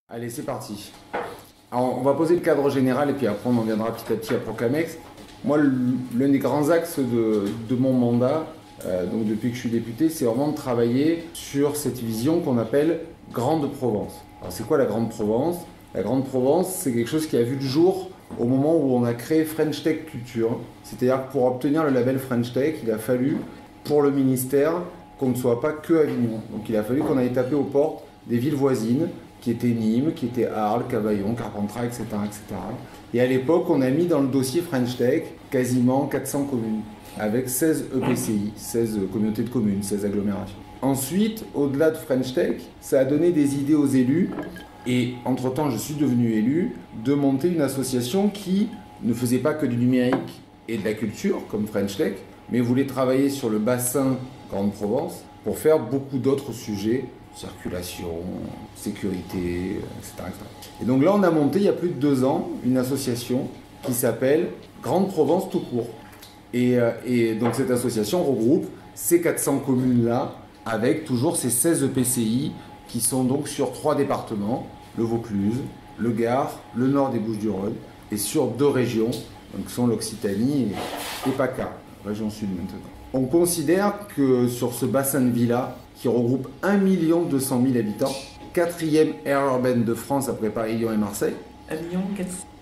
Allez, c'est parti. Alors, on va poser le cadre général et puis après on en viendra petit à petit à Proclamex. Moi, l'un des grands axes de mon mandat, donc depuis que je suis député, c'est vraiment de travailler sur cette vision qu'on appelle Grande Provence. Alors, c'est quoi la Grande Provence? La Grande Provence, c'est quelque chose qui a vu le jour au moment où on a créé French Tech Culture. C'est-à-dire que pour obtenir le label French Tech, il a fallu, pour le ministère, qu'on ne soit pas que Avignon. Donc il a fallu qu'on aille taper aux portes des villes voisines, qui étaient Nîmes, qui étaient Arles, Cavaillon, Carpentras, etc., etc. Et à l'époque, on a mis dans le dossier French Tech quasiment 400 communes, avec 16 EPCI, 16 communautés de communes, 16 agglomérations. Ensuite, au-delà de French Tech, ça a donné des idées aux élus, et entre-temps, je suis devenu élu, de monter une association qui ne faisait pas que du numérique et de la culture, comme French Tech, mais voulait travailler sur le bassin Grande Provence pour faire beaucoup d'autres sujets, circulation, sécurité, etc., etc. Et donc là, on a monté, il y a plus de 2 ans, une association qui s'appelle Grande Provence tout court. Et donc cette association regroupe ces 400 communes-là, avec toujours ces 16 EPCI qui sont donc sur 3 départements, le Vaucluse, le Gard, le nord des Bouches-du-Rhône, et sur 2 régions, donc sont l'Occitanie et PACA, région sud maintenant. On considère que sur ce bassin de villas, qui regroupe 1 200 000 habitants, 4e aire urbaine de France après Paris, Lyon et Marseille,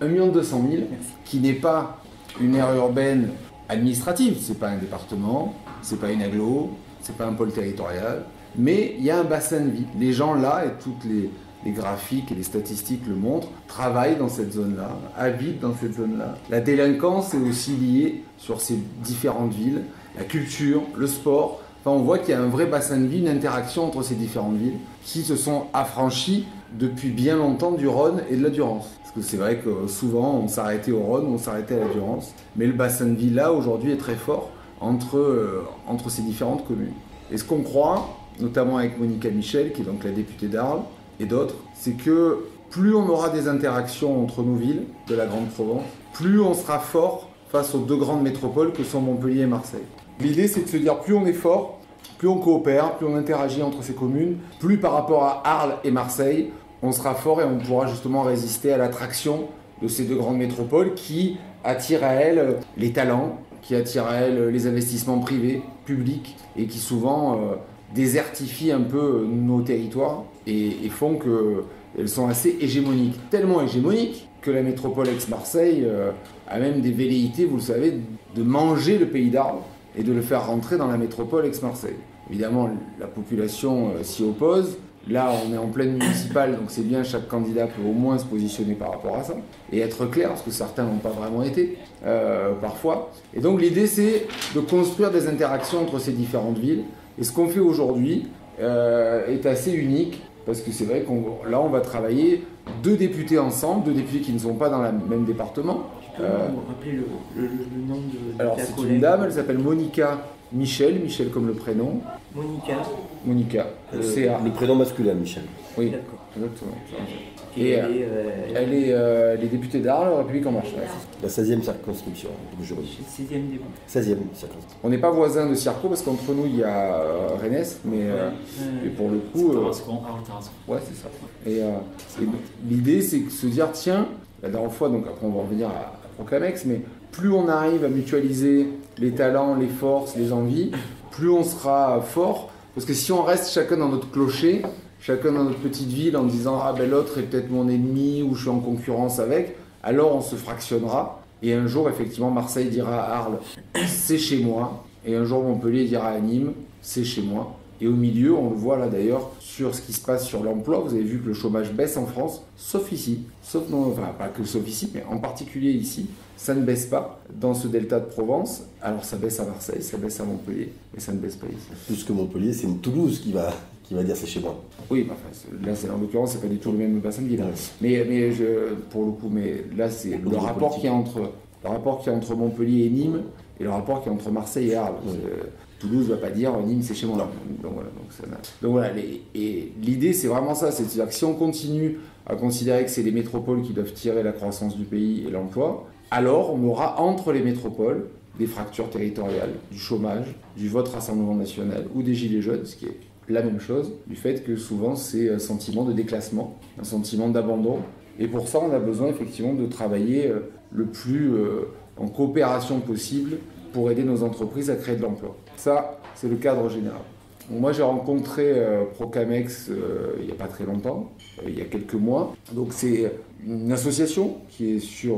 1 200 000, qui n'est pas une aire urbaine administrative, c'est pas un département, c'est pas une agglo, c'est pas un pôle territorial, mais il y a un bassin de vie. Les gens là, et toutes les graphiques et les statistiques le montrent, travaillent dans cette zone-là, habitent dans cette zone-là. La délinquance est aussi liée sur ces différentes villes, la culture, le sport. Enfin, on voit qu'il y a un vrai bassin de vie, une interaction entre ces différentes villes qui se sont affranchies depuis bien longtemps du Rhône et de la Durance. Parce que c'est vrai que souvent on s'arrêtait au Rhône, on s'arrêtait à la Durance, mais le bassin de vie là aujourd'hui est très fort entre ces différentes communes. Et ce qu'on croit, notamment avec Monica Michel, qui est donc la députée d'Arles, et d'autres, c'est que plus on aura des interactions entre nos villes de la Grande Provence, plus on sera fort face aux 2 grandes métropoles que sont Montpellier et Marseille. L'idée, c'est de se dire plus on est fort, plus on coopère, plus on interagit entre ces communes, plus par rapport à Arles et Marseille, on sera fort et on pourra justement résister à l'attraction de ces 2 grandes métropoles qui attirent à elles les talents, qui attirent à elles les investissements privés, publics, et qui souvent désertifient un peu nos territoires et font qu'elles sont assez hégémoniques. Tellement hégémoniques que la métropole Aix-Marseille a même des velléités, vous le savez, de manger le pays d'Arles et de le faire rentrer dans la métropole Aix-Marseille. Évidemment, la population s'y oppose. Là, on est en pleine municipale, donc c'est bien, chaque candidat peut au moins se positionner par rapport à ça et être clair, parce que certains n'ont pas vraiment été, parfois. Et donc l'idée, c'est de construire des interactions entre ces différentes villes. Et ce qu'on fait aujourd'hui est assez unique, parce que c'est vrai qu'on là, on va travailler 2 députés ensemble, 2 députés qui ne sont pas dans le même département. Tu peux nous rappeler le nom de alors, ta c'est collègue? une dame, elle s'appelle Monica Michel, Michel comme le prénom. Monica, CA. Le prénom masculin, Michel. Oui, D'accord. exactement. Et Elle est députée d'Arles, République En Marche. Ouais. La 16e circonscription de juridique. 6e début. 16e circonscription. On n'est pas voisins de Circo parce qu'entre nous il y a Rennes, mais et pour le coup. Ouais, c'est ça. Et l'idée, c'est de se dire tiens, la dernière fois, donc après on va revenir à Proclamex, mais plus on arrive à mutualiser les talents, les forces, les envies, plus on sera fort. Parce que si on reste chacun dans notre clocher, chacun dans notre petite ville en disant ah ben l'autre est peut-être mon ennemi ou je suis en concurrence avec, alors on se fractionnera. Et un jour, effectivement, Marseille dira à Arles c'est chez moi. Et un jour, Montpellier dira à Nîmes c'est chez moi. Et au milieu, on le voit là d'ailleurs sur ce qui se passe sur l'emploi. Vous avez vu que le chômage baisse en France, sauf ici. Enfin, pas que sauf ici, mais en particulier ici. Ça ne baisse pas dans ce delta de Provence. Alors ça baisse à Marseille, ça baisse à Montpellier, mais ça ne baisse pas ici. Plus que Montpellier, c'est une Toulouse qui va dire c'est chez moi. Oui, enfin, là, en l'occurrence, c'est pas du tout le même bassin de vie. Mais pour le coup, mais là, c'est le rapport qu'il y a entre Montpellier et Nîmes et le rapport qu'il y a entre Marseille et Arles. Toulouse ne va pas dire Nîmes c'est chez moi. Donc voilà, et l'idée c'est vraiment ça, c'est-à-dire que si on continue à considérer que c'est les métropoles qui doivent tirer la croissance du pays et l'emploi, alors on aura entre les métropoles des fractures territoriales, du chômage, du vote Rassemblement National ou des gilets jaunes, ce qui est la même chose, du fait que souvent c'est un sentiment de déclassement, un sentiment d'abandon. Et pour ça, on a besoin effectivement de travailler le plus en coopération possible pour aider nos entreprises à créer de l'emploi. Ça, c'est le cadre général. Donc moi, j'ai rencontré Procamex il n'y a pas très longtemps, il y a quelques mois. Donc c'est une association qui est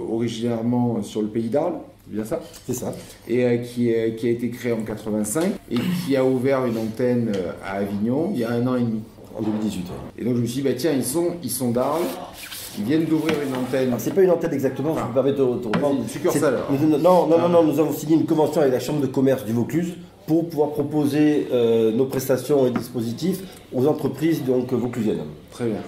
originairement sur le pays d'Arles, c'est bien ça ? C'est ça. Et qui a été créée en 85 et qui a ouvert une antenne à Avignon il y a 1 an et demi. En 2018. Et donc je me suis dit, tiens, ils sont d'Arles. Ils viennent d'ouvrir une antenne. Alors, c'est pas une antenne exactement, je me permets de reprendre. Une succursale alors. Non, nous avons signé une convention avec la Chambre de commerce du Vaucluse pour pouvoir proposer nos prestations et dispositifs aux entreprises donc vauclusiennes. Très bien.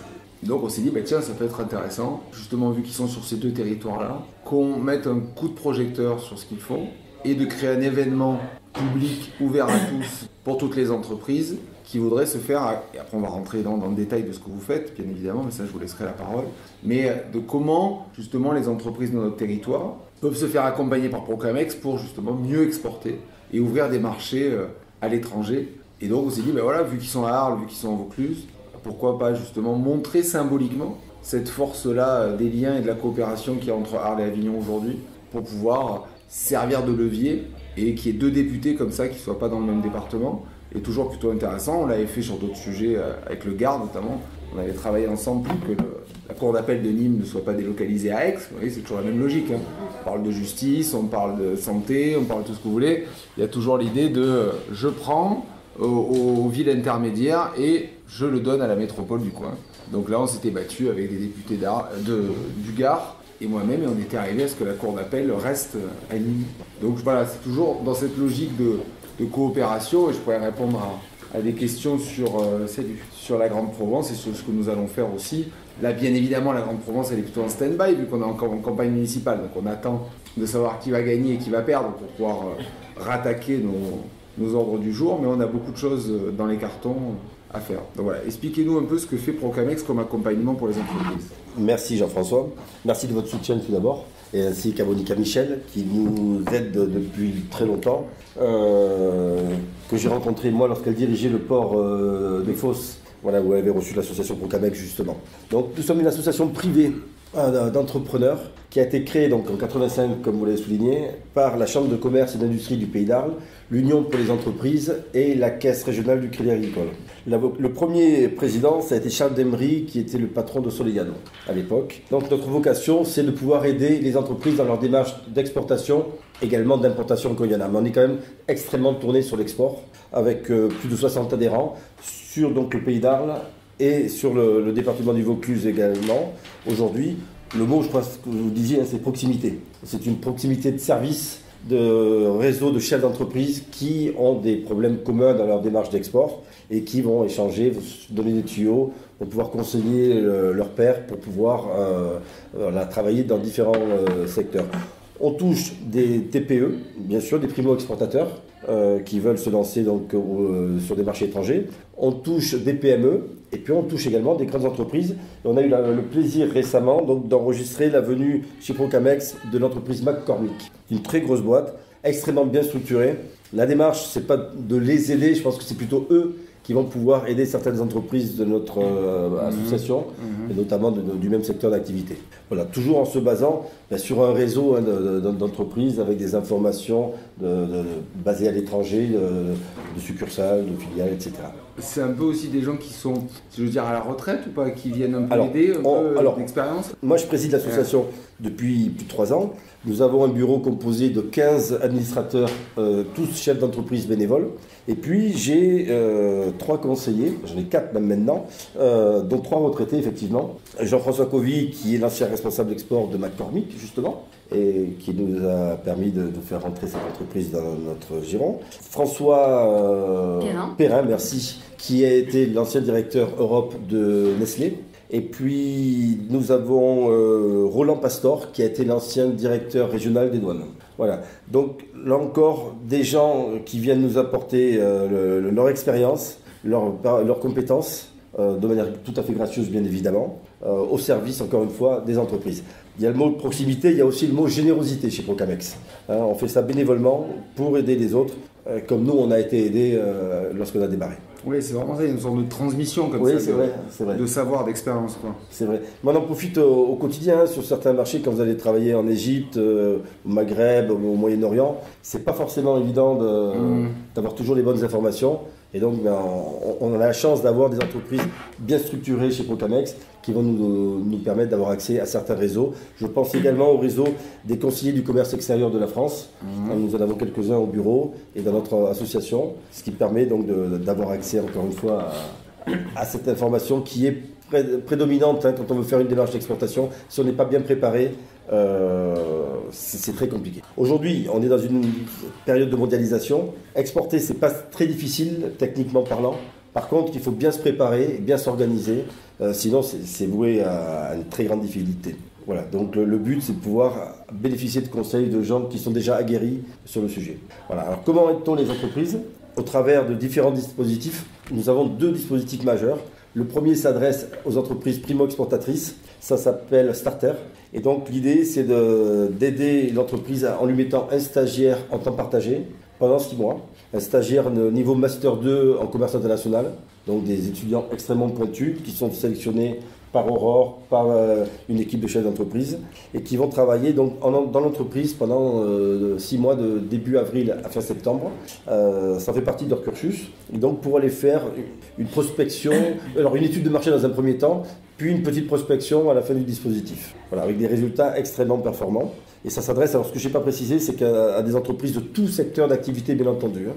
Donc on s'est dit, tiens, ça peut être intéressant, justement vu qu'ils sont sur ces 2 territoires-là, qu'on mette un coup de projecteur sur ce qu'ils font et de créer un événement public ouvert à tous pour toutes les entreprises qui voudraient se faire, et après on va rentrer dans le détail de ce que vous faites, bien évidemment, mais ça je vous laisserai la parole, mais de comment justement les entreprises de notre territoire peuvent se faire accompagner par Procamex pour justement mieux exporter et ouvrir des marchés à l'étranger. Et donc on s'est dit, vu qu'ils sont à Arles, vu qu'ils sont en Vaucluse, pourquoi pas justement montrer symboliquement cette force-là des liens et de la coopération qu'il y a entre Arles et Avignon aujourd'hui pour pouvoir servir de levier et qu'il y ait 2 députés comme ça qui ne soient pas dans le même département. Et toujours plutôt intéressant, on l'avait fait sur d'autres sujets avec le Gard notamment. On avait travaillé ensemble pour que la cour d'appel de Nîmes ne soit pas délocalisée à Aix. Vous voyez, c'est toujours la même logique. On parle de justice, on parle de santé, on parle de tout ce que vous voulez. Il y a toujours l'idée de je prends aux villes intermédiaires et je le donne à la métropole du coin. Donc là, on s'était battu avec des députés du Gard et moi-même, et on était arrivé à ce que la cour d'appel reste à Nîmes. Donc voilà, c'est toujours dans cette logique de coopération, et je pourrais répondre à des questions sur la Grande Provence et sur ce que nous allons faire aussi. Là, bien évidemment, la Grande Provence, elle est plutôt en stand-by, vu qu'on est encore en campagne municipale. Donc on attend de savoir qui va gagner et qui va perdre pour pouvoir rattaquer nos ordres du jour, mais on a beaucoup de choses dans les cartons à faire. Donc voilà, expliquez-nous un peu ce que fait Procamex comme accompagnement pour les entreprises. Merci Jean-François, merci de votre soutien tout d'abord, et ainsi qu'à Monica Michel qui nous aide depuis très longtemps, que j'ai rencontré moi lorsqu'elle dirigeait le port de Fos, où elle avait reçu l'association Procamex justement. Donc nous sommes une association privée d'entrepreneurs qui a été créée donc en 85, comme vous l'avez souligné, par la Chambre de commerce et d'industrie du Pays d'Arles, l'Union pour les entreprises et la Caisse régionale du Crédit Agricole. Le premier président, ça a été Charles Demery, qui était le patron de Soleillano à l'époque. Donc notre vocation, c'est de pouvoir aider les entreprises dans leur démarche d'exportation, également d'importation quand il y en a. Mais on est quand même extrêmement tourné sur l'export, avec plus de 60 adhérents sur donc, le Pays d'Arles et sur le département du Vaucluse également. Aujourd'hui, le mot, je pense que vous disiez, c'est proximité. C'est une proximité de service, de réseau de chefs d'entreprise qui ont des problèmes communs dans leur démarche d'export et qui vont échanger, donner des tuyaux pour pouvoir conseiller leurs pairs pour pouvoir travailler dans différents secteurs. On touche des TPE, bien sûr, des primo-exportateurs qui veulent se lancer donc, sur des marchés étrangers. On touche des PME et puis on touche également des grandes entreprises. Et on a eu le plaisir récemment donc, d'enregistrer la venue chez Procamex de l'entreprise McCormick, une très grosse boîte, extrêmement bien structurée. La démarche, ce n'est pas de les aider, je pense que c'est plutôt eux qui vont pouvoir aider certaines entreprises de notre association, et notamment du même secteur d'activité. Voilà, toujours en se basant sur un réseau d'entreprises avec des informations basées à l'étranger, de succursales, de filiales, etc. C'est un peu aussi des gens qui sont, je veux dire, à la retraite ou pas, qui viennent un peu aider, d'expérience. Moi, je préside l'association depuis plus de 3 ans. Nous avons un bureau composé de 15 administrateurs, tous chefs d'entreprise bénévoles. Et puis, j'ai 3 conseillers, j'en ai 4 même maintenant, dont 3 retraités, effectivement. Jean-François Covy, qui est l'ancien responsable d'export de McCormick, justement, et qui nous a permis de faire rentrer cette entreprise dans notre giron. François Perrin, merci, qui a été l'ancien directeur Europe de Nestlé. Et puis, nous avons Roland Pastor, qui a été l'ancien directeur régional des douanes. Voilà. Donc, là encore, des gens qui viennent nous apporter leur expérience, leurs compétences, de manière tout à fait gracieuse, bien évidemment, au service, encore une fois, des entreprises. Il y a le mot proximité, il y a aussi le mot générosité chez Procamex. On fait ça bénévolement pour aider les autres, comme nous, on a été aidés lorsqu'on a démarré. Oui, c'est vraiment ça, il y a une sorte de transmission comme Oui, ça, c'est vrai. de savoir, d'expérience, quoi. C'est vrai. Moi, on en profite au quotidien, hein, sur certains marchés, quand vous allez travailler en Égypte, au Maghreb, au Moyen-Orient. C'est pas forcément évident d'avoir toujours les bonnes informations. Et donc, on a la chance d'avoir des entreprises bien structurées chez Procamex qui vont nous permettre d'avoir accès à certains réseaux. Je pense également au réseau des conseillers du commerce extérieur de la France. Nous en avons quelques-uns au bureau et dans notre association, ce qui permet donc d'avoir accès, encore une fois, à cette information qui est prédominante, hein, quand on veut faire une démarche d'exportation. Si on n'est pas bien préparé, c'est très compliqué. Aujourd'hui, on est dans une période de mondialisation. Exporter, c'est pas très difficile, techniquement parlant. Par contre, il faut bien se préparer, bien s'organiser. Sinon, c'est voué à une très grande difficulté. Voilà, donc le but, c'est de pouvoir bénéficier de conseils de gens qui sont déjà aguerris sur le sujet. Voilà. Alors, comment aide-t-on les entreprises? Au travers de différents dispositifs. Nous avons 2 dispositifs majeurs. Le premier s'adresse aux entreprises primo-exportatrices. Ça s'appelle Starter. Et donc, l'idée, c'est d'aider l'entreprise en lui mettant un stagiaire en temps partagé pendant 6 mois. Un stagiaire de niveau Master 2 en commerce international. Donc, des étudiants extrêmement pointus qui sont sélectionnés par Aurore, par une équipe de chefs d'entreprise et qui vont travailler donc dans l'entreprise pendant 6 mois de début avril à fin septembre. Ça fait partie de leur cursus. Et donc pour aller faire une prospection, alors une étude de marché dans un premier temps, puis une petite prospection à la fin du dispositif. Voilà, avec des résultats extrêmement performants. Et ça s'adresse, alors ce que je n'ai pas précisé, c'est qu'à des entreprises de tout secteur d'activité, bien entendu.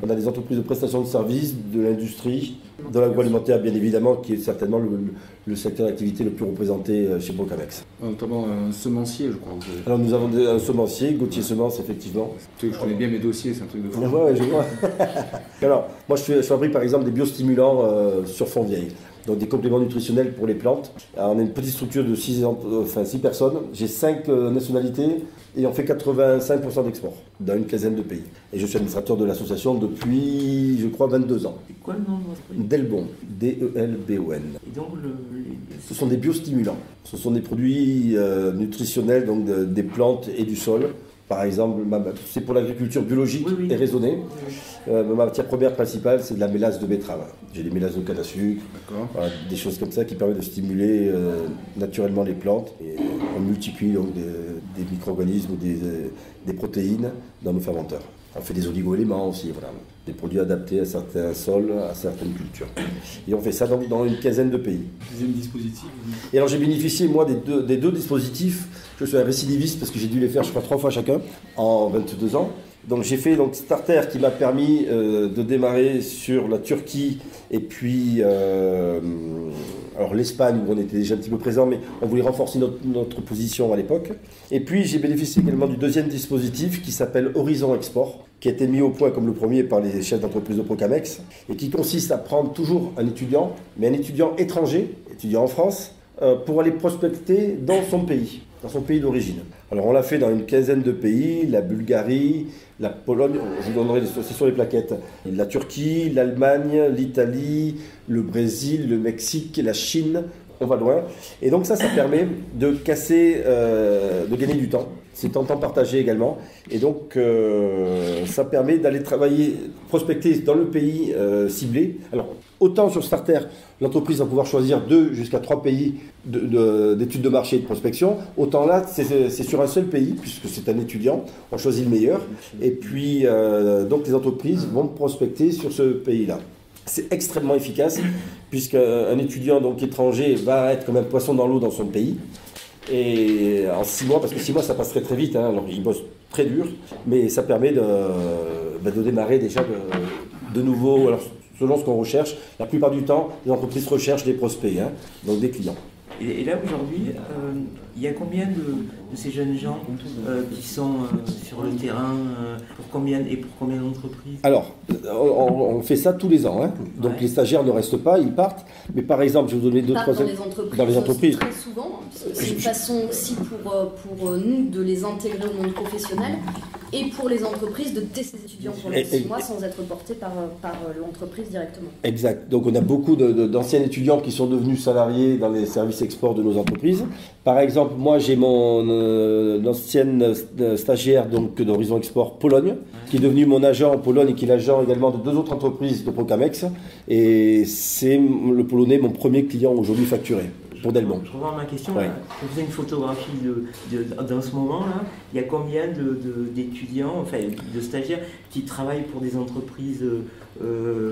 On a des entreprises de prestations de services, de l'industrie, de l'agroalimentaire, bien évidemment, qui est certainement le secteur d'activité le plus représenté chez Procamex. Notamment un semencier, je crois. Alors nous avons un semencier, Gauthier Semences, effectivement. Je connais bien mes dossiers, c'est un truc de fou. Ouais, je vois. Alors, moi je fabrique par exemple des biostimulants sur fond vieille. Donc des compléments nutritionnels pour les plantes. Alors, on a une petite structure de 6 personnes. J'ai 5 nationalités et on fait 85% d'export dans une quinzaine de pays. Et je suis administrateur de l'association depuis, je crois, 22 ans. C'est quoi le nom de votre produit? Delbon, D-E-L-B-O-N. Et donc Ce sont des biostimulants. Ce sont des produits nutritionnels, donc des plantes et du sol. Par exemple, c'est pour l'agriculture biologique et raisonnée. Ma matière première principale, c'est de la mélasse de betterave. J'ai des mélasses de canne à sucre, voilà, des choses comme ça qui permettent de stimuler naturellement les plantes. Et on multiplie donc des micro-organismes ou des protéines dans nos fermenteurs. On fait des oligo-éléments aussi, voilà, des produits adaptés à certains sols, à certaines cultures. Et on fait ça donc dans une quinzaine de pays. Deuxième dispositif. Et alors j'ai bénéficié, moi, des deux dispositifs. Je suis un récidiviste parce que j'ai dû les faire, je crois, 3 fois chacun en 22 ans. Donc j'ai fait Starter qui m'a permis de démarrer sur la Turquie et puis alors l'Espagne où on était déjà un petit peu présent, mais on voulait renforcer notre position à l'époque. Et puis j'ai bénéficié également du deuxième dispositif qui s'appelle Horizon Export, qui a été mis au point comme le premier par les chefs d'entreprise de Procamex et qui consiste à prendre toujours un étudiant, mais un étudiant étranger, étudiant en France, pour aller prospecter dans son pays d'origine. Alors on l'a fait dans une quinzaine de pays, la Bulgarie, la Pologne, je vous donnerai c'est sur les plaquettes, la Turquie, l'Allemagne, l'Italie, le Brésil, le Mexique, la Chine, on va loin. Et donc ça permet de de gagner du temps. C'est en temps partagé également. Et donc ça permet d'aller travailler, prospecter dans le pays ciblé. Alors autant sur Starter, l'entreprise va pouvoir choisir 2 jusqu'à 3 pays d'études de marché et de prospection. Autant là, c'est sur un seul pays, puisque c'est un étudiant, on choisit le meilleur. Et puis, donc les entreprises vont prospecter sur ce pays-là. C'est extrêmement efficace, puisqu'un étudiant donc étranger va être comme un poisson dans l'eau dans son pays. Et en 6 mois, parce que 6 mois ça passerait très vite, hein, alors il bosse très dur, mais ça permet de démarrer déjà de nouveau. Alors, selon ce qu'on recherche, la plupart du temps, les entreprises recherchent des prospects, hein, donc des clients. Et là, aujourd'hui, il y a combien de ces jeunes gens qui sont sur le terrain pour combien d'entreprises? Alors, on fait ça tous les ans. Hein. Donc, les stagiaires ne restent pas, ils partent. Mais par exemple, je vais vous donner 2-3 exemples. Dans les entreprises. Très souvent, parce que c'est une façon aussi pour nous de les intégrer au monde professionnel. et pour les entreprises de tester les étudiants pendant 6 mois sans être portés par l'entreprise directement. Exact. Donc on a beaucoup d'anciens étudiants qui sont devenus salariés dans les services export de nos entreprises. Par exemple, moi j'ai mon ancienne stagiaire d'Horizon Export Pologne, qui est devenu mon agent en Pologne et qui est l'agent également de 2 autres entreprises de Procamex. Et c'est le Polonais mon premier client aujourd'hui facturé. Pour Delbon. Je reviens à ma question. Ouais. Je faisais une photographie dans ce moment-là. Il y a combien d'étudiants, enfin de stagiaires, qui travaillent pour des entreprises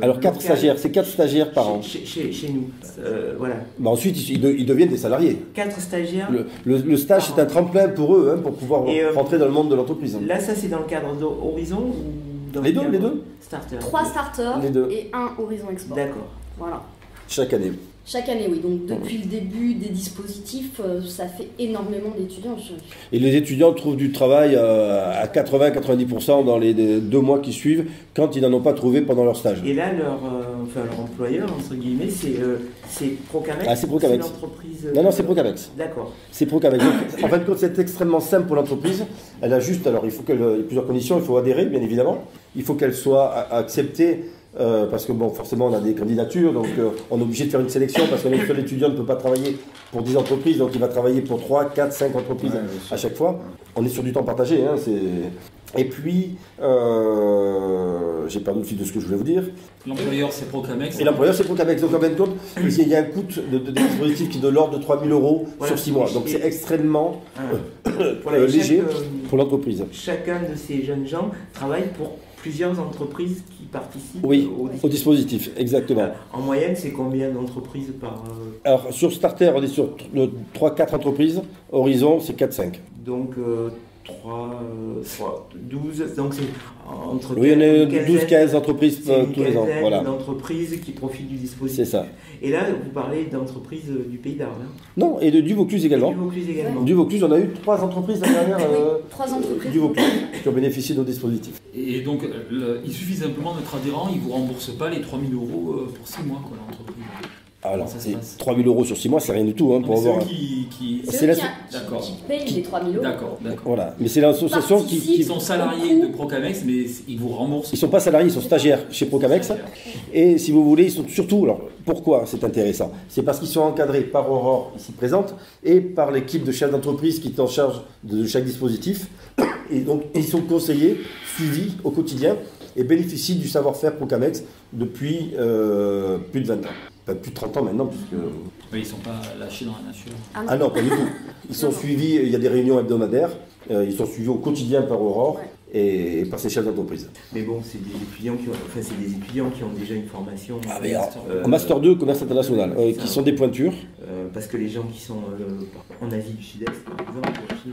Alors 4 locales, stagiaires, c'est 4 stagiaires par an. Chez nous. Voilà. Bah ensuite, ils deviennent des salariés. 4 stagiaires. Le stage, c'est un tremplin pour eux, pour pouvoir rentrer dans le monde de l'entreprise. Là, ça, c'est dans le cadre d'Horizon ou dans les le deux. Starter. 3 starters et 1 Horizon Export. D'accord. Voilà. Chaque année. Chaque année, oui. Donc depuis le début des dispositifs, ça fait énormément d'étudiants. Et les étudiants trouvent du travail à 80-90% dans les 2 mois qui suivent, quand ils n'en ont pas trouvé pendant leur stage. Et là, leur employeur, entre guillemets, c'est Procamex. Ah, c'est Procamex. C'est l'entreprise. Non, c'est Procamex. D'accord. C'est Procamex. Donc, en fin de compte, c'est extrêmement simple pour l'entreprise. Elle a juste, alors il faut il y a plusieurs conditions, il faut adhérer, bien évidemment. Il faut qu'elle soit acceptée. Parce que bon, forcément on a des candidatures, donc on est obligé de faire une sélection parce qu'un seul étudiant ne peut pas travailler pour 10 entreprises, donc il va travailler pour 3, 4, 5 entreprises à chaque fois. On est sur du temps partagé. Et puis, j'ai perdu le fil de ce que je voulais vous dire. L'employeur c'est Procamex. Et l'employeur c'est Procamex. Donc en fin de compte, il y a un coût de dispositif qui est de l'ordre de 3 000 € sur 6 mois. Donc c'est extrêmement léger pour l'entreprise. Chacun de ces jeunes gens travaille pour plusieurs entreprises qui participent au dispositif, exactement. En moyenne, c'est combien d'entreprises par... Alors, sur Starter, on est sur 3-4 entreprises. Horizon, c'est 4-5. Donc, 12, donc c'est entre... Oui, on est 12-15 entreprises tous les ans. Voilà. D'entreprises qui profitent du dispositif. C'est ça. Et là, vous parlez d'entreprises du Pays d'Arles. Non, et du Vaucluse également. Du Vaucluse, on a eu 3 entreprises l'année dernière. 3 entreprises. Du Vaucluse qui ont bénéficié de nos dispositifs. Et donc, il suffit simplement d'être adhérent, ils ne vous remboursent pas les 3 000 € pour 6 mois, l'entreprise. Alors, 3 000 € sur 6 mois, c'est rien du tout. Pour avoir... C'est eux qui payent les 3 000 €. D'accord. Voilà. Mais c'est l'association qui sont salariés de Procamex, mais ils vous remboursent. Ils ne sont pas salariés, ils sont stagiaires chez Procamex. Et si vous voulez, ils sont surtout... Alors, pourquoi c'est intéressant? C'est parce qu'ils sont encadrés par Aurore, ici présente, et par l'équipe de chefs d'entreprise qui est en charge de chaque dispositif. Et donc, ils sont conseillés, suivis au quotidien, et bénéficient du savoir-faire Procamex depuis plus de 20 ans. Enfin, plus de 30 ans maintenant, puisque... Oui, ils ne sont pas lâchés dans la nature. Ah non, pas du tout. Ils sont suivis, il y a des réunions hebdomadaires, ils sont suivis au quotidien par Aurore et par ces chefs d'entreprise. Mais bon, c'est des étudiants qui ont déjà une formation en Master 2 Commerce International, qui sont des pointures. Parce que les gens qui sont en Asie du Sud-Est, par exemple, en Chine,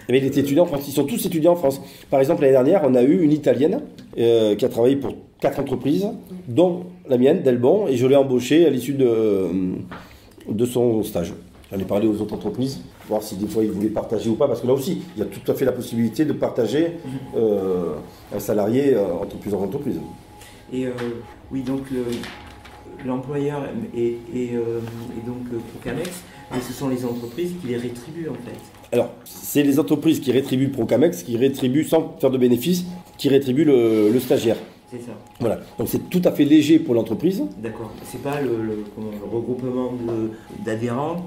mais les étudiants en France, ils sont tous étudiants en France. Par exemple, l'année dernière, on a eu une Italienne qui a travaillé pour 4 entreprises, dont la mienne, Delbon, et je l'ai embauchée à l'issue de son stage. J'en ai parlé aux autres entreprises, voir si des fois ils voulaient partager ou pas, parce que là aussi, il y a tout à fait la possibilité de partager un salarié entre plusieurs entreprises. Et oui, donc l'employeur et donc Procamex, mais ce sont les entreprises qui les rétribuent en fait. Alors, c'est les entreprises qui rétribuent Procamex, qui rétribuent sans faire de bénéfices, qui rétribuent le stagiaire. C'est ça. Voilà, donc c'est tout à fait léger pour l'entreprise. D'accord, c'est pas le regroupement d'adhérents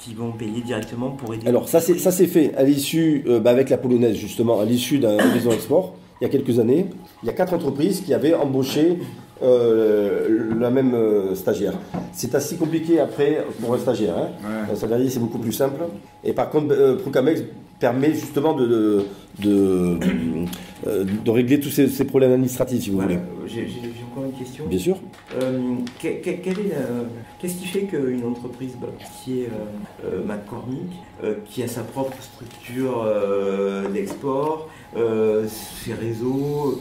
qui vont payer directement pour aider. Alors ça c'est fait à l'issue, avec la Polonaise justement, à l'issue d'un Horizon Export, il y a quelques années, il y a 4 entreprises qui avaient embauché la même stagiaire. C'est assez compliqué après pour un stagiaire. Un salarié c'est beaucoup plus simple. Et par contre, Procamex permet justement de régler tous ces problèmes administratifs, si vous voulez. J'ai encore une question. Bien sûr. Qu'est-ce qui fait qu'une entreprise qui est McCormick, qui a sa propre structure d'export, ses réseaux,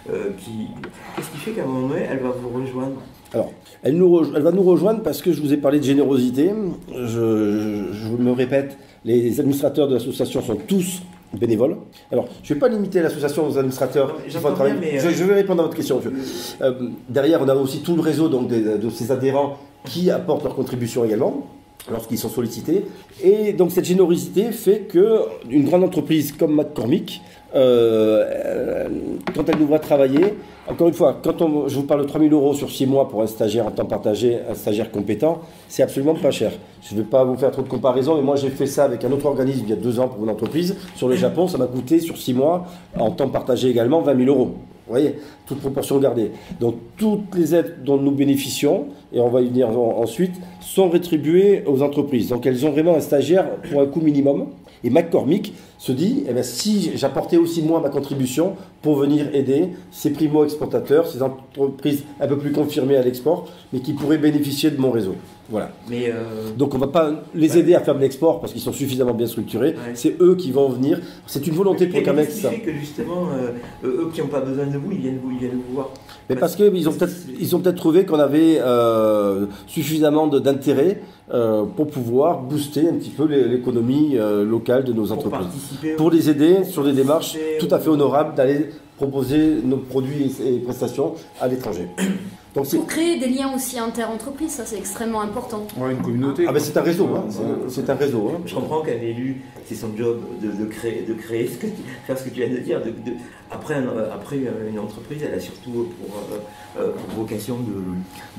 qu'est-ce qui fait qu'à un moment donné, elle va vous rejoindre? Alors, elle va nous rejoindre parce que je vous ai parlé de générosité. Je me répète, les administrateurs de l'association sont tous bénévoles. Alors, je ne vais pas limiter l'association aux administrateurs qui font travailler. Je vais répondre à votre question. Derrière, on a aussi tout le réseau donc, de ces adhérents qui apportent leur contribution également. lorsqu'ils sont sollicités. Et donc cette générosité fait qu'une grande entreprise comme McCormick, quand elle nous voit travailler, encore une fois, je vous parle de 3 000 € sur 6 mois pour un stagiaire en temps partagé, un stagiaire compétent, c'est absolument pas cher. Je ne vais pas vous faire trop de comparaisons, mais moi j'ai fait ça avec un autre organisme il y a 2 ans pour une entreprise. Sur le Japon, ça m'a coûté sur 6 mois, en temps partagé également, 20 000 €. Vous voyez, toute proportion gardée. Donc toutes les aides dont nous bénéficions, et on va y venir ensuite, sont rétribuées aux entreprises. Donc elles ont vraiment un stagiaire pour un coût minimum. Et McCormick se dit, eh bien, si j'apportais aussi moi ma contribution pour venir aider ces primo-exportateurs, ces entreprises un peu plus confirmées à l'export, mais qui pourraient bénéficier de mon réseau. Voilà. Mais donc on ne va pas les aider à faire de l'export parce qu'ils sont suffisamment bien structurés. Ouais. C'est eux qui vont venir. C'est une volonté pour Procamex. Qu'est-ce qui fait que justement, eux qui n'ont pas besoin de vous, ils viennent vous voir? Mais parce qu'ils ont peut-être trouvé qu'on avait suffisamment d'intérêt pour pouvoir booster un petit peu l'économie locale de nos entreprises. Pour les aider sur des démarches tout à fait honorables d'aller proposer nos produits et prestations à l'étranger. Donc pour créer des liens aussi inter-entreprises, ça c'est extrêmement important. Ouais, une communauté. Ah ben c'est un réseau, hein. C'est un réseau. Hein. Je comprends qu'un élu, c'est son job de créer faire ce que tu viens de dire. Après une entreprise, elle a surtout pour vocation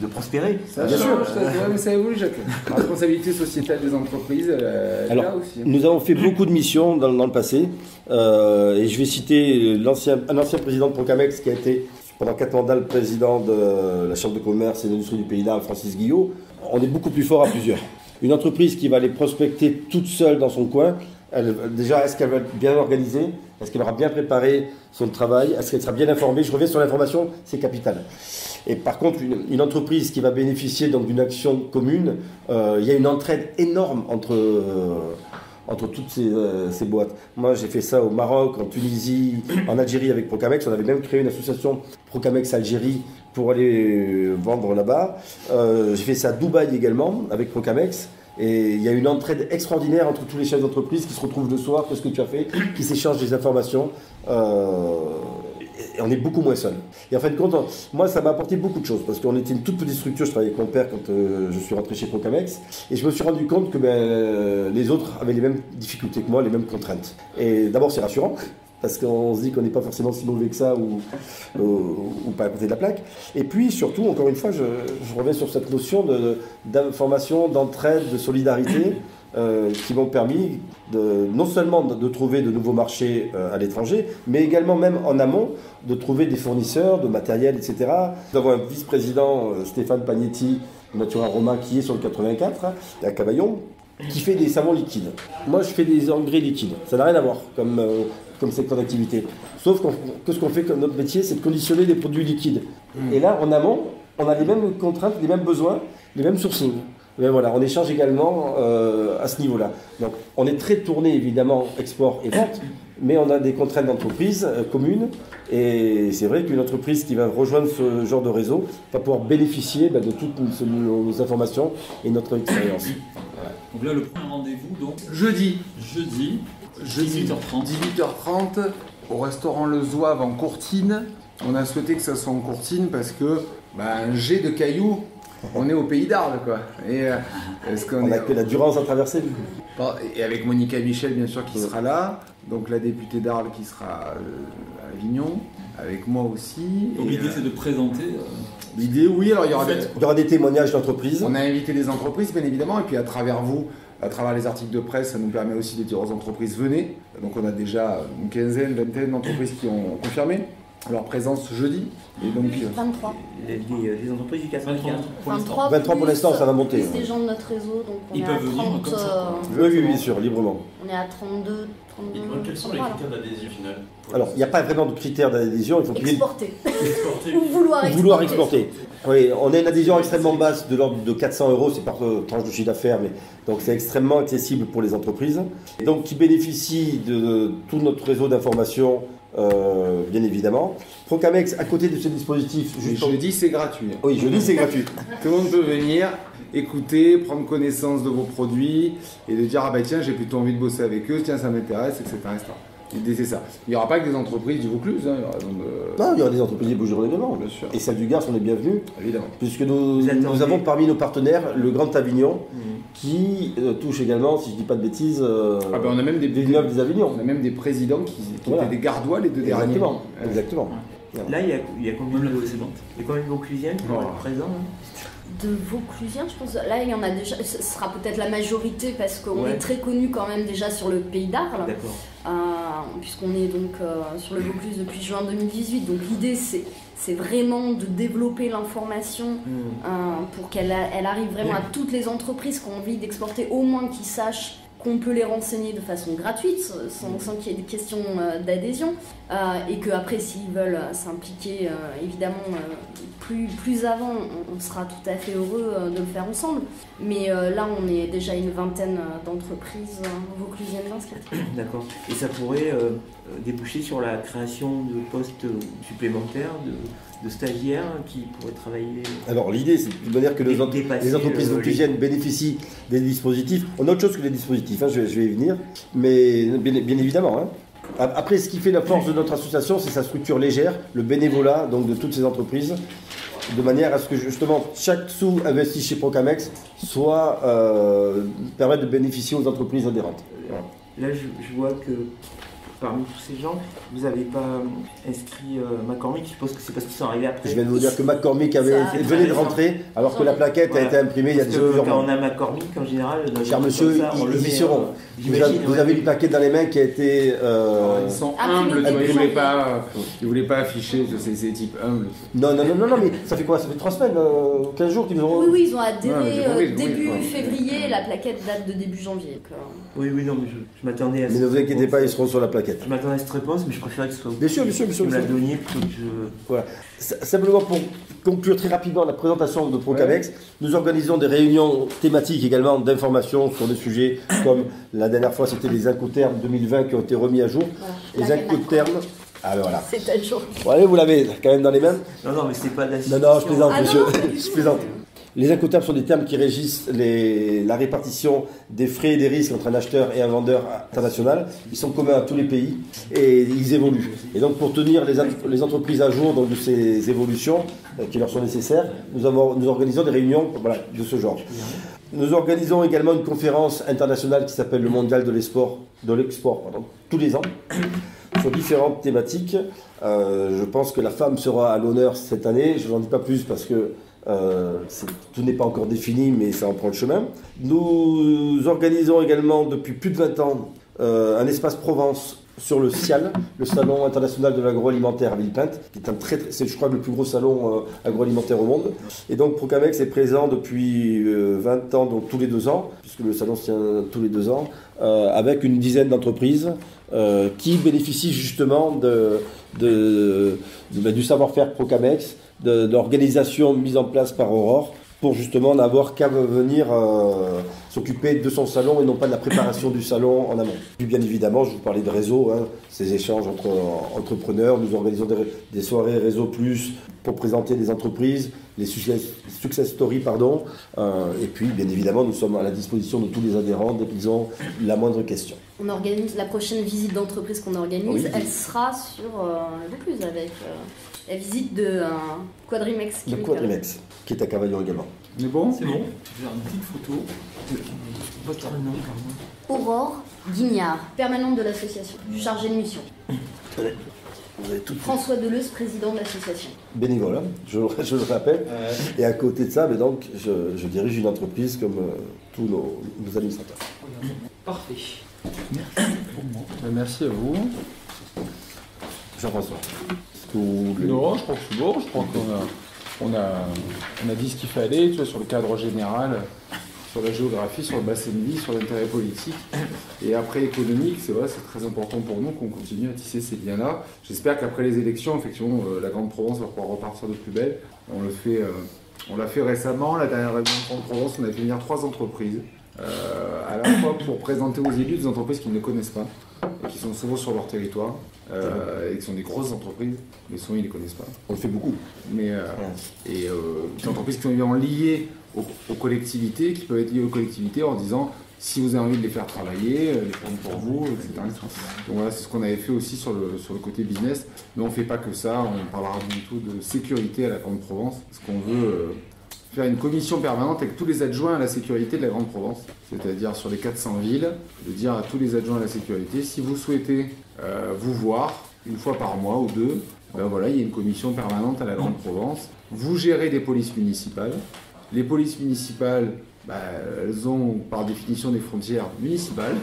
de prospérer. Ça bien sûr. Mais ça évolue, Jacques. La responsabilité sociétale des entreprises, alors, là aussi. Nous avons fait beaucoup de missions dans le passé. Et je vais citer un ancien président de Procamex qui a été pendant 4 mandats le président de la Chambre de commerce et d'industrie du Pays d'Arles, Francis Guillot. On est beaucoup plus fort à plusieurs. Une entreprise qui va aller prospecter toute seule dans son coin, déjà, est-ce qu'elle va être bien organisée? Est-ce qu'elle aura bien préparé son travail? Est-ce qu'elle sera bien informée? Je reviens sur l'information, c'est capital. Et par contre, une entreprise qui va bénéficier donc d'une action commune, il y a une entraide énorme entre toutes ces boîtes. Moi, j'ai fait ça au Maroc, en Tunisie, en Algérie avec Procamex. On avait même créé une association Procamex Algérie pour aller vendre là-bas. J'ai fait ça à Dubaï également avec Procamex. Et il y a une entraide extraordinaire entre tous les chefs d'entreprise qui se retrouvent le soir, qu'est-ce que tu as fait, qui s'échangent des informations. Et on est beaucoup moins seul. Et en fin de compte, moi, ça m'a apporté beaucoup de choses, parce qu'on était une toute petite structure. Je travaillais avec mon père quand je suis rentré chez Procamex, et je me suis rendu compte que les autres avaient les mêmes difficultés que moi, les mêmes contraintes. Et d'abord, c'est rassurant, parce qu'on se dit qu'on n'est pas forcément si mauvais que ça, ou pas à côté de la plaque. Et puis, surtout, encore une fois, je reviens sur cette notion d'information, d'entraide, de solidarité, qui m'ont permis non seulement de trouver de nouveaux marchés à l'étranger, mais également même en amont de trouver des fournisseurs de matériel, etc. Nous avons un vice-président, Stéphane Pagnetti, Natura Roma, qui est sur le 84, à Cavaillon, qui fait des savons liquides. Moi, je fais des engrais liquides. Ça n'a rien à voir comme secteur d'activité. Sauf que ce qu'on fait comme notre métier, c'est de conditionner des produits liquides. Et là, en amont, on a les mêmes contraintes, les mêmes besoins, les mêmes sourcing. Mais voilà, on échange également à ce niveau-là. Donc, on est très tourné, évidemment, export et vente, mais on a des contraintes d'entreprise communes. Et c'est vrai qu'une entreprise qui va rejoindre ce genre de réseau va pouvoir bénéficier de toutes nos informations et notre expérience. Voilà. Donc là, le premier rendez-vous, donc jeudi 18h30. 18h30 au restaurant Le Zouave en Courtine. On a souhaité que ça soit en Courtine parce que un jet de cailloux. On est au Pays d'Arles, quoi. Et on a que la Durance à traverser, du coup. Et avec Monica Michel, bien sûr, qui sera là. Donc la députée d'Arles qui sera à Avignon, avec moi aussi. Donc l'idée, c'est de présenter. L'idée, oui. Alors il y aura des témoignages d'entreprises. On a invité des entreprises, bien évidemment, et puis à travers vous, à travers les articles de presse, ça nous permet aussi de dire aux entreprises venez. Donc on a déjà une quinzaine, vingtaine d'entreprises qui ont confirmé leur présence jeudi. Et donc 23. Les entreprises du 95. 23 pour l'instant, ça va monter. Plus des gens de notre réseau, donc on ils est peuvent à 30. venir comme ça. Oui, bien sûr, librement. On est à 32. Quels sont les critères d'adhésion finale? Alors, il n'y a pas vraiment de critères d'adhésion. Il faut exporter. Ou vouloir exporter. Oui, on a une adhésion extrêmement basse de l'ordre de 400 €, c'est par tranche de chiffre d'affaires, mais donc c'est extrêmement accessible pour les entreprises. Et donc, qui bénéficient de tout notre réseau d'information. Bien évidemment. Procamex, à côté de ce dispositif... Jeudi, c'est gratuit. Oui, jeudi, c'est gratuit. Tout le monde peut venir, écouter, prendre connaissance de vos produits et de dire « Ah bah tiens, j'ai plutôt envie de bosser avec eux, tiens, ça m'intéresse, etc. » L'idée, c'est ça. Il n'y aura pas que des entreprises du Vaucluse. Hein. Non, il y aura des entreprises du Beaujolais également. Bien sûr. Et celles du Gard sont les bienvenues. Évidemment. Puisque nous avons parmi nos partenaires le Grand Avignon, qui touche également, si je ne dis pas de bêtises, on a même des Villeneuve des Avignons. On a même des présidents qui Voilà. étaient des Gardois, les 2 derniers. Exactement. Exactement. Là, il y a combien Même la de précédente. il y a combien de Vauclusiens qui vont être présents De Vauclusiens, je pense. Là, il y en a déjà. Ce sera peut-être la majorité parce qu'on Ouais. est très connu quand même déjà sur le Pays d'Arles. D'accord. Puisqu'on est donc sur le Vaucluse depuis juin 2018. Donc l'idée, c'est vraiment de développer l'information pour qu'elle arrive vraiment à toutes les entreprises qui ont envie d'exporter, au moins qu'ils sachent qu'on peut les renseigner de façon gratuite, sans qu'il y ait des questions d'adhésion, et qu'après, s'ils veulent s'impliquer, évidemment, plus avant, on sera tout à fait heureux de le faire ensemble. Mais là, on est déjà une vingtaine d'entreprises vauclusiennes inscrites. D'accord. Et ça pourrait déboucher sur la création de postes supplémentaires, de stagiaires qui pourraient travailler. Alors l'idée, c'est de manière que les entreprises vauclusiennes bénéficient des dispositifs. On a autre chose que les dispositifs, hein, je vais y venir, mais bien évidemment. Hein. Après, ce qui fait la force de notre association, c'est sa structure légère, le bénévolat donc de toutes ces entreprises, de manière à ce que justement chaque sou investi chez Procamex soit permette de bénéficier aux entreprises adhérentes. Là, je vois que parmi tous ces gens, vous n'avez pas inscrit McCormick. Je suppose que c'est parce qu'ils sont arrivés après. Je viens de vous dire que McCormick venait de rentrer, alors que la plaquette a été imprimée il y a plusieurs mois. Quand on a McCormick, en général, cher monsieur, ils y seront. Vous avez une plaquette dans les mains qui a été. Ils sont humbles, ils ne voulaient pas afficher ces types humbles. Non, mais ça fait quoi? Ça fait 3 semaines, 15 j'ai qu'ils ont. Oui, ils ont adhéré début février, la plaquette date de début janvier. Oui, non, mais je m'attendais à ça. Mais ne vous inquiétez pas, ils seront sur la plaquette. Je m'attendais à cette réponse, mais je préférais que ce soit. Bien sûr. Vous me la donniez plutôt que je. Voilà. Simplement pour conclure très rapidement la présentation de Procamex, nous organisons des réunions thématiques également d'information sur des sujets comme la dernière fois c'était les Incoterms 2020 qui ont été remis à jour. Les Incoterms. Ah ben voilà. C'est à jour. Bon, allez, vous l'avez quand même dans les mêmes. Non, mais c'est pas d'acide. Non, je plaisante, monsieur. Non, Je plaisante. Les incoterms sont des termes qui régissent la répartition des frais et des risques entre un acheteur et un vendeur international. Ils sont communs à tous les pays et ils évoluent. Et donc pour tenir les entreprises à jour donc, de ces évolutions qui leur sont nécessaires, nous organisons des réunions de ce genre. Nous organisons également une conférence internationale qui s'appelle le Mondial de l'export, tous les ans, sur différentes thématiques. Je pense que la femme sera à l'honneur cette année. Je n'en dis pas plus parce que tout n'est pas encore défini, mais ça en prend le chemin. Nous organisons également depuis plus de 20 ans un espace Provence sur le SIAL, le Salon international de l'agroalimentaire à Villepinte, qui est c'est je crois le plus gros salon agroalimentaire au monde. Et donc Procamex est présent depuis 20 ans, donc tous les 2 ans, puisque le salon se tient tous les 2 ans, avec une dizaine d'entreprises qui bénéficient justement du savoir-faire Procamex, de l'organisation mise en place par Aurore, pour justement n'avoir qu'à venir s'occuper de son salon et non pas de la préparation du salon en amont. Puis bien évidemment, je vous parlais de réseau, ces échanges entre entrepreneurs. Nous organisons des soirées réseau plus pour présenter des entreprises, les success stories, et puis bien évidemment, nous sommes à la disposition de tous les adhérents dès qu'ils ont la moindre question. On organise la prochaine visite d'entreprise qu'on organise, elle sera sur le Vaucluse avec la visite de Quadrimex. Le Quadrimex, qui est à Cavaillon également. C'est bon? C'est bon. Je vais faire une petite photo. Votre nom, pardon. Aurore Guignard, permanente de l'association, chargée de mission. Vous avez tout François Deleuze, président de l'association. bénévole, je le rappelle. Et à côté de ça, donc, je dirige une entreprise comme tous nos administrateurs. Parfait. Merci à vous. Jean-François. Non, je crois que c'est bon. Je crois qu'on a dit ce qu'il fallait, tu vois, sur le cadre général, sur la géographie, sur le bassin de vie, sur l'intérêt politique. Et après économique, c'est vrai, c'est très important pour nous qu'on continue à tisser ces liens-là. J'espère qu'après les élections, effectivement, la Grande Provence va pouvoir repartir de plus belle. On l'a fait récemment, la dernière réunion de Grande Provence, on a fait venir 3 entreprises, à la fois pour présenter aux élus des entreprises qu'ils ne connaissent pas, et qui sont souvent sur leur territoire, et qui sont des grosses entreprises, mais souvent ils ne les connaissent pas. On le fait beaucoup. Mais, des entreprises qui sont évidemment liées aux collectivités, qui peuvent être liées aux collectivités en disant si vous avez envie de les faire travailler, les prendre pour vous, etc. Donc voilà, c'est ce qu'on avait fait aussi sur le côté business. Mais on ne fait pas que ça, on parlera bientôt de sécurité à la Grande Provence, parce qu'on veut faire une commission permanente avec tous les adjoints à la sécurité de la Grande Provence, c'est-à-dire sur les 400 villes, de dire à tous les adjoints à la sécurité, si vous souhaitez vous voir une fois par mois ou deux, ben voilà, il y a une commission permanente à la Grande Provence. Vous gérez des polices municipales. Les polices municipales, ben, elles ont par définition des frontières municipales.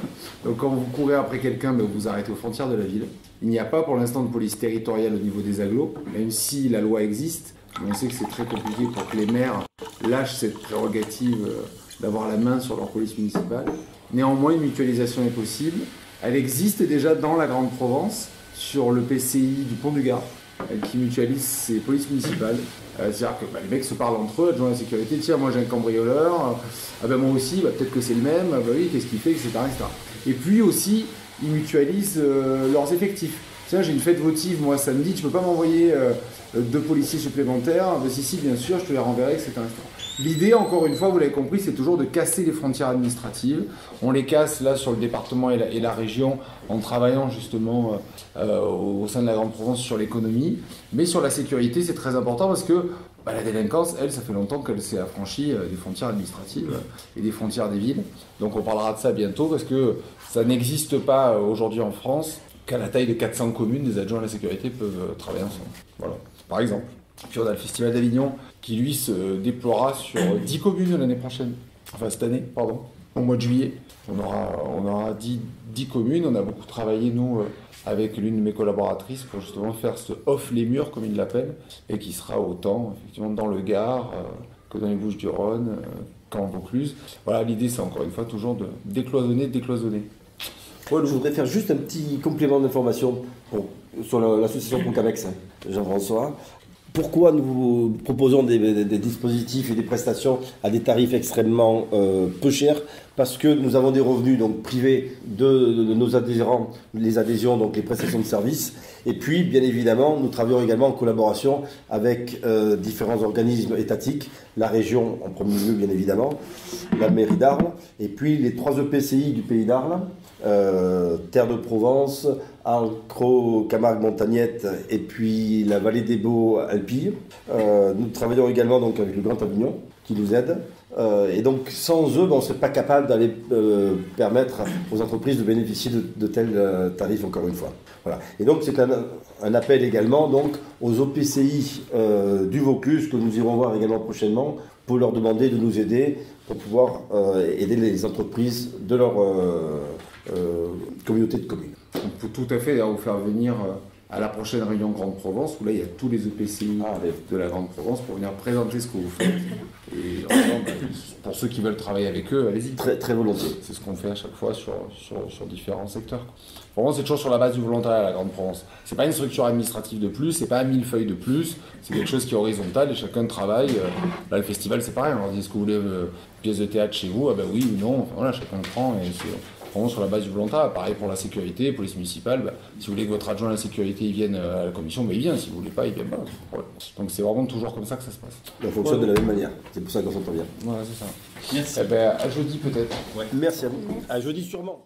Donc quand vous courez après quelqu'un, ben, vous arrêtez aux frontières de la ville. Il n'y a pas pour l'instant de police territoriale au niveau des agglos, même si la loi existe. On sait que c'est très compliqué pour que les maires lâchent cette prérogative d'avoir la main sur leur police municipale. Néanmoins, une mutualisation est possible. Elle existe déjà dans la Grande Provence, sur le PCI du Pont du Gard, qui mutualise ses polices municipales. C'est-à-dire que les mecs se parlent entre eux, adjoints à la sécurité, tiens, moi j'ai un cambrioleur, ah ben moi aussi, bah, peut-être que c'est le même, ah ben oui, qu'est-ce qu'il fait, etc., etc. Et puis aussi, ils mutualisent leurs effectifs. Tiens, j'ai une fête votive, moi, samedi, tu peux pas m'envoyer 2 policiers supplémentaires? Ben, si, bien sûr, je te les renverrai, etc. L'idée, encore une fois, vous l'avez compris, c'est toujours de casser les frontières administratives. On les casse là sur le département et la région en travaillant justement au sein de la Grande Provence sur l'économie. Mais sur la sécurité, c'est très important parce que la délinquance, elle, ça fait longtemps qu'elle s'est affranchie des frontières administratives et des frontières des villes. Donc on parlera de ça bientôt parce que ça n'existe pas aujourd'hui en France qu'à la taille de 400 communes, des adjoints à la sécurité peuvent travailler ensemble. Voilà, par exemple. Puis on a le Festival d'Avignon qui, lui, se déploiera sur 10 communes l'année prochaine. Enfin, cette année, pardon, au mois de juillet. On aura 10 communes. On a beaucoup travaillé, nous, avec l'une de mes collaboratrices pour justement faire ce off les murs, comme ils l'appellent, et qui sera autant, effectivement, dans le Gard que dans les Bouches-du-Rhône, qu'en Vaucluse. Voilà, l'idée, c'est encore une fois toujours de décloisonner. Je voudrais faire juste un petit complément d'information sur l'association Concamex, Jean-François. Pourquoi nous proposons des dispositifs et des prestations à des tarifs extrêmement peu chers? Parce que nous avons des revenus donc, privés de nos adhérents, les adhésions, donc les prestations de services. Et puis, bien évidemment, nous travaillons également en collaboration avec différents organismes étatiques, la région en premier lieu, bien évidemment, la mairie d'Arles, et puis les 3 EPCI du pays d'Arles, Terre de Provence, Arles, Crau, Camargue, Montagnette, et puis la vallée des Baux, Alpilles. Nous travaillons également donc, avec le Grand Avignon, qui nous aide. Et donc, sans eux, on ne serait pas capable d'aller permettre aux entreprises de bénéficier de tels tarifs, encore une fois. Voilà. Et donc, c'est un appel également donc, aux OPCI du Vaucluse, que nous irons voir également prochainement, pour leur demander de nous aider pour pouvoir aider les entreprises de leur communauté de communes. On peut tout à fait vous faire venir à la prochaine réunion Grande Provence, où là il y a tous les EPCI de la Grande Provence pour venir présenter ce que vous faites. Et pour ceux qui veulent travailler avec eux, allez-y. Très, très volontiers. C'est ce qu'on fait à chaque fois sur différents secteurs. Vraiment, c'est toujours sur la base du volontariat, la Grande Provence. C'est pas une structure administrative de plus, c'est pas un millefeuille de plus, c'est quelque chose qui est horizontal et chacun travaille. Là, le festival, c'est pareil. On leur dit, est-ce que vous voulez une pièce de théâtre chez vous? Ah ben oui ou non. Enfin, voilà, chacun prend et c'est vraiment sur la base du volontariat. Pareil pour la sécurité, police municipale. Si vous voulez que votre adjoint à la sécurité il vienne à la commission, il vient. Si vous voulez pas, il vient pas. Donc c'est vraiment toujours comme ça que ça se passe. On fonctionne de la même manière. C'est pour ça qu'on s'entend bien. Voilà, c'est ça. Merci. À jeudi peut-être. Ouais. Merci à vous. À jeudi sûrement.